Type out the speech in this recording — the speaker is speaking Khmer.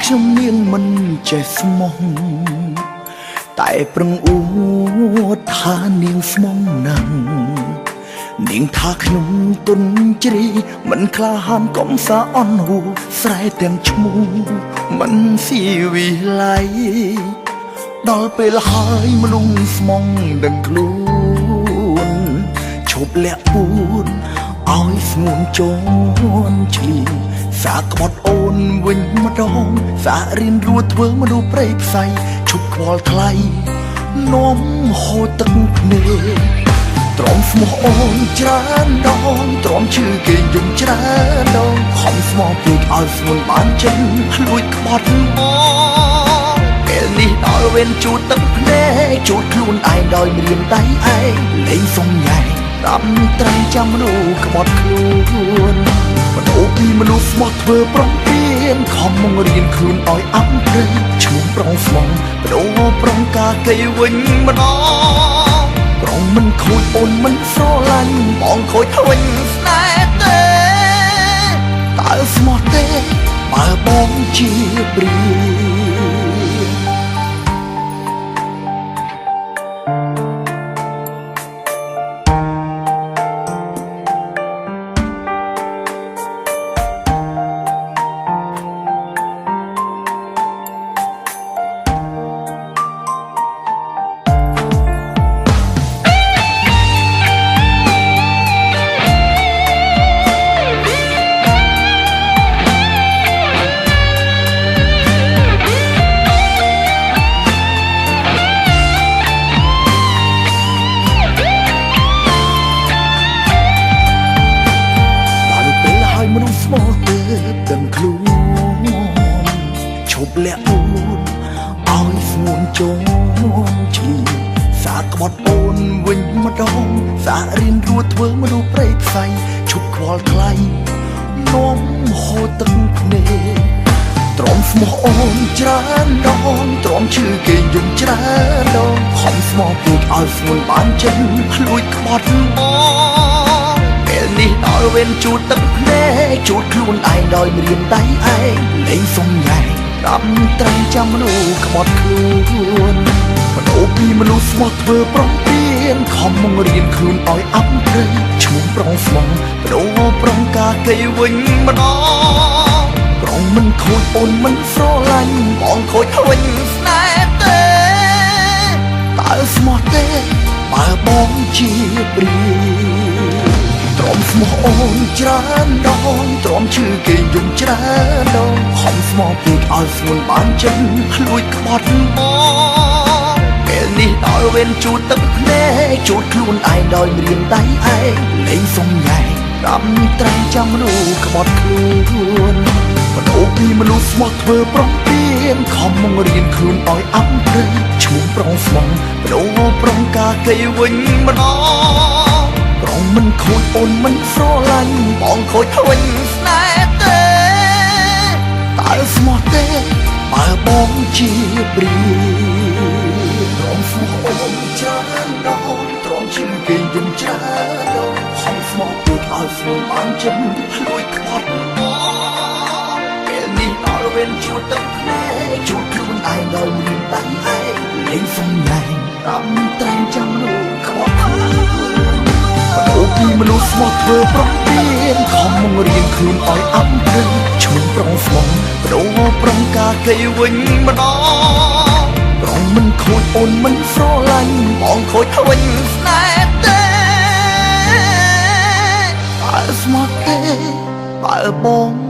ខ្ញុំនាងមិនចេះស្មោះតែប្រឹងអួតថានាងស្មងណាស់នាងថាខ្ញុំទុនជ្រីមិនក្លាហានកុំសាអន់ហួស្រែទាំងឈ្មោះមិនស៊ីវិល័យដល់ពេលហើយមនុស្សស្មងដឹងខ្លួនឈប់លាក់ពួនឲ្យស្ងួនជន់ឈ្លីសាក្បត់អូនវិញម្ដងសារៀនរួចធ្វើមនុស្សព្រៃផ្សៃឈប់ខ្វល់ថ្លៃនាំហូរទឹកភ្នែកទ្រាំស្មោះអូនច្រើនដងទ្រាំឈឺគេយំច្រើនដងខំស្មោះពេកឲ្យស្ងួនបានចិនលួចក្បត់មកពេលនេះដល់វេនជូតទឹកភ្នែកជូតខ្លួនឯងដោយម្រាមដៃឯងលេងសុំញ៉ែតាមត្រៃចាំមនុស្សក្បត់ខ្លួនមនុស្សពីមនុស្សស្មោះធ្វើប្រំពៀនខំមករៀនខ្លួនឲ្យអប់ព្រៃឈ្មោះប្រងស្មងបដូរប្រងការគេវិញម្ដងប្រងមិនខូចអូនមិនស្រឡាញ់បងខូចវិញស្នេហ៍ទេតើស្មោះទេបើបងជាព្រាស្មោះទៅដឹងខ្លួនឈប់លាក់អូនឲ្យស្ងួនជន់ឈីសាក្បត់អូនវិញម្ដងសារៀនរួចធ្វើមនុស្សព្រៃផ្សៃឈប់ខ្វល់ថ្លៃនាំហូរទឹកភ្នែកទ្រាំស្មោះអូនច្រើនដងទ្រាំឈឺគេយំច្រើនដងខំស្មោះពេកឲ្យស្ងួនបានចិនលួចក្បត់មកពេលនេះដល់វេនជូតទឹកភ្នែកជូតខ្លួនឯងដោយម្រាមដៃឯងលេងសុំញ៉ែតាមត្រៃចាំមនុស្សក្បត់ខ្លួនមនុស្សពីមនុស្សស្មោះធ្វើប្រំពៀនខំមករៀនខ្លួនឲ្យអប់ព្រៃឈ្មោះប្រងស្មងបដូរប្រងការគេវិញម្ដងប្រងមិនខូចអូនមិនស្រឡាញ់បងខូចវិញស្នេហ៍ទេតើស្មោះទេបើបងជាព្រាទ្រាំស្មោះអូនច្រើនដងទ្រាំឈឺគេយំច្រើនដងខំស្មោះពេកឲ្យស្ងួនបានចិនលួចក្បត់មកពេលនេះដល់វេនជូតទឹកភ្នែកជូតខ្លួនឯងដោយម្រាមដៃឯងលេងសុំញ៉ែតាមត្រៃចាំមនុស្សក្បត់ខ្លួនមនុស្សពីមនុស្សស្មោះធ្វើប្រំពៀនខំមករៀនខ្លួនឲ្យអប់ព្រៃឈ្មោះប្រងស្មងបដូរប្រងការគេវិញម្ដងប្រងមិនខូចអូនមិនស្រឡាញ់បងខូចវិញស្នេហ៍ទេតើស្មោះទេបើបងជាព្រាទ្រាំស្មោះអូនច្រើនដងទ្រាំឈឺគេយំច្រើនដងខំស្មោះពេកឲ្យស្ងួនបានចិនលួចក្បត់មកពេលនេះដល់វេនជូតទឹកភ្នែកជូតខ្លួនឯងដោយម្រាមដៃឯងលេងសុំញ៉ែតាមត្រែងចាំមនុស្សក្បត់មនុស្សពីមនុស្សស្មោះធ្វើប្រំពៀនខំមករៀនខ្លួនឲ្យអប់ព្រៃឈ្មោះប្រងស្មងបដូរប្រងការគេវិញម្ដងប្រងមិនខូចអូនមិនស្រឡាញ់បងខូចវិញស្នេហ៍ទេតើស្មោះទេបើបង